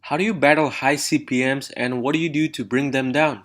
How do you battle high CPMs and what do you do to bring them down?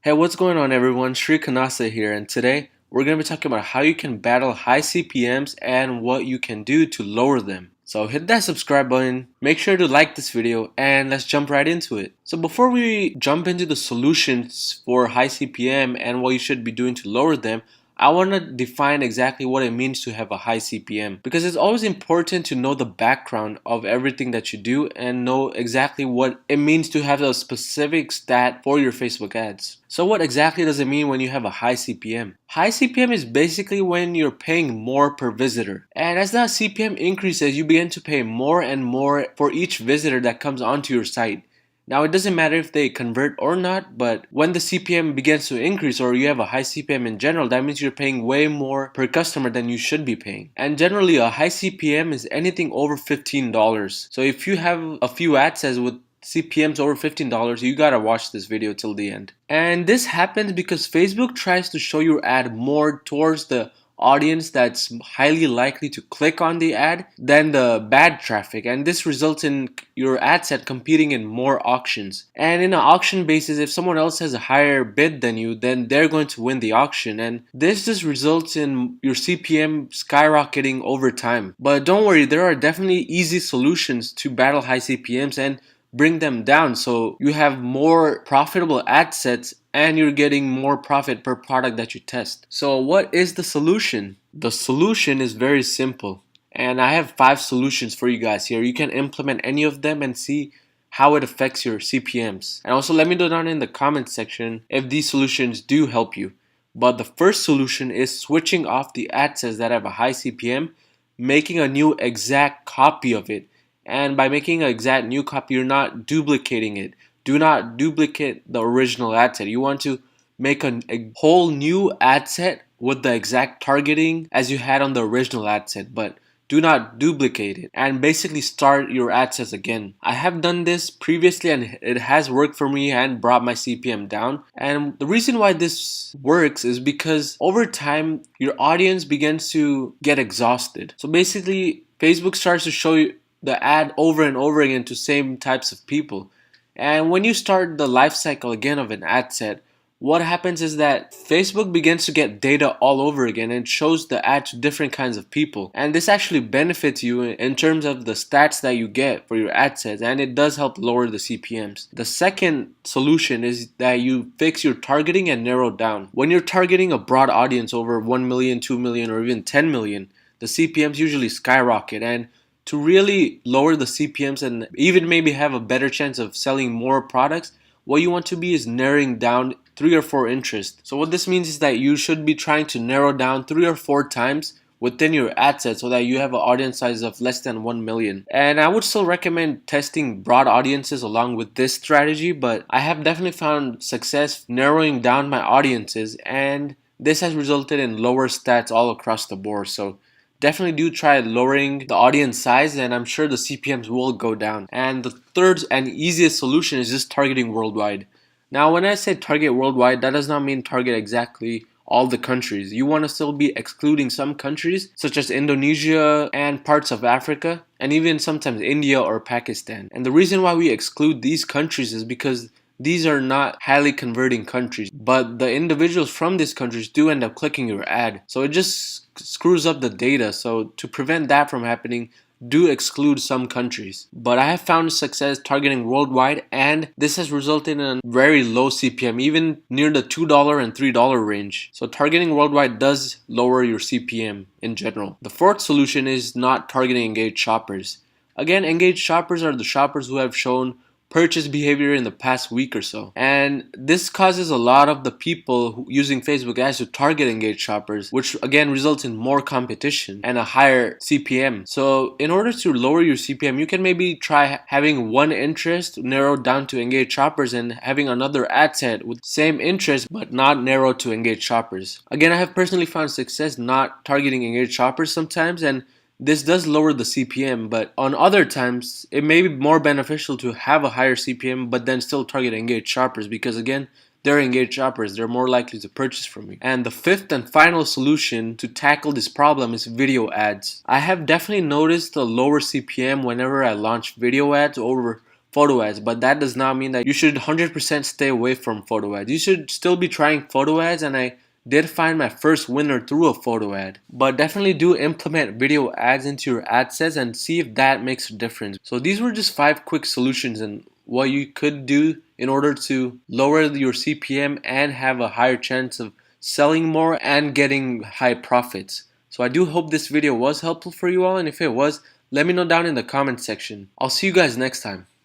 Hey, what's going on everyone? Shri Kanase here, and today we're going to be talking about how you can battle high CPMs and what you can do to lower them. So hit that subscribe button, make sure to like this video, and let's jump right into it. So before we jump into the solutions for high CPM and what you should be doing to lower them, I want to define exactly what it means to have a high CPM, because it's always important to know the background of everything that you do and know exactly what it means to have a specific stat for your Facebook ads. So what exactly does it mean when you have a high CPM? High CPM is basically when you're paying more per visitor. And as that CPM increases, you begin to pay more and more for each visitor that comes onto your site. Now, it doesn't matter if they convert or not, but when the CPM begins to increase or you have a high CPM in general, that means you're paying way more per customer than you should be paying. And generally, a high CPM is anything over $15. So if you have a few ad sets with CPMs over $15, you gotta watch this video till the end. And this happens because Facebook tries to show your ad more towards the audience that's highly likely to click on the ad than the bad traffic, and this results in your ad set competing in more auctions. And in an auction basis, if someone else has a higher bid than you, then they're going to win the auction, and this just results in your CPM skyrocketing over time. But don't worry, there are definitely easy solutions to battle high CPMs and bring them down so you have more profitable ad sets and you're getting more profit per product that you test. So what is the solution? The solution is very simple, and I have 5 solutions for you guys here. You can implement any of them and see how it affects your CPMs. And also let me know down in the comments section if these solutions do help you. But the first solution is switching off the ad sets that have a high CPM, making a new exact copy of it. And by making an exact new copy, you're not duplicating it. Do not duplicate the original ad set. You want to make a whole new ad set with the exact targeting as you had on the original ad set, but do not duplicate it and basically start your ad sets again. I have done this previously and it has worked for me and brought my CPM down. And the reason why this works is because over time your audience begins to get exhausted. So basically Facebook starts to show you the ad over and over again to same types of people. And when you start the life cycle again of an ad set, what happens is that Facebook begins to get data all over again and shows the ad to different kinds of people. And this actually benefits you in terms of the stats that you get for your ad sets, and it does help lower the CPMs. The second solution is that you fix your targeting and narrow down. When you're targeting a broad audience over 1 million, 2 million, or even 10 million, the CPMs usually skyrocket. And to really lower the CPMs and even maybe have a better chance of selling more products, what you want to be is narrowing down 3 or 4 interests. So what this means is that you should be trying to narrow down 3 or 4 times within your ad set so that you have an audience size of less than 1 million. And I would still recommend testing broad audiences along with this strategy, but I have definitely found success narrowing down my audiences, and this has resulted in lower stats all across the board. So definitely do try lowering the audience size, and I'm sure the CPMs will go down. And the third and easiest solution is just targeting worldwide. Now, when I say target worldwide, that does not mean target exactly all the countries. You want to still be excluding some countries, such as Indonesia and parts of Africa, and even sometimes India or Pakistan. And the reason why we exclude these countries is because these are not highly converting countries, but the individuals from these countries do end up clicking your ad. So it just screws up the data. So to prevent that from happening, do exclude some countries. But I have found success targeting worldwide, and this has resulted in a very low CPM, even near the $2 and $3 range. So targeting worldwide does lower your CPM in general. The fourth solution is not targeting engaged shoppers. Again, engaged shoppers are the shoppers who have shown purchase behavior in the past week or so. And this causes a lot of the people using Facebook ads to target engaged shoppers, which again results in more competition and a higher CPM. So in order to lower your CPM, you can maybe try having one interest narrowed down to engaged shoppers and having another ad set with same interest but not narrowed to engaged shoppers. Again, I have personally found success not targeting engaged shoppers sometimes, and this does lower the CPM, but on other times, it may be more beneficial to have a higher CPM but then still target engaged shoppers, because again, they're engaged shoppers. They're more likely to purchase from you. And the fifth and final solution to tackle this problem is video ads. I have definitely noticed a lower CPM whenever I launch video ads over photo ads, but that does not mean that you should 100% stay away from photo ads. You should still be trying photo ads, and I did find my first winner through a photo ad. But definitely do implement video ads into your ad sets and see if that makes a difference. So these were just 5 quick solutions and what you could do in order to lower your CPM and have a higher chance of selling more and getting high profits. So I do hope this video was helpful for you all, and if it was, let me know down in the comment section. I'll see you guys next time.